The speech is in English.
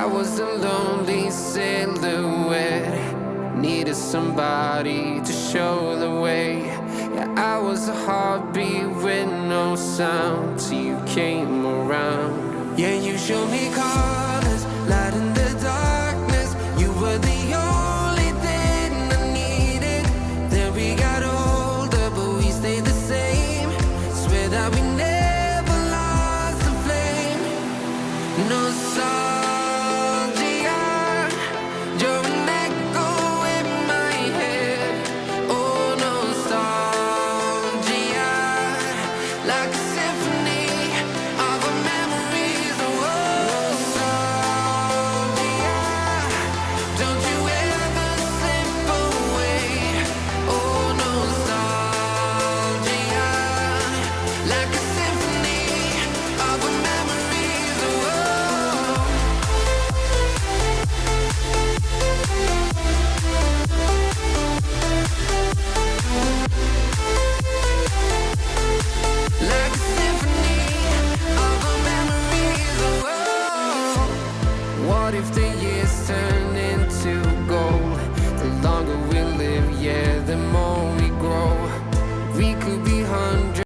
I was a lonely silhouette, needed somebody to show the way. Yeah, I was a heartbeat with no sound till you came around. Yeah, you showed me colors, light in the darkness. You were the only thing I needed. Then we got older, but we stayed the same. Swear that we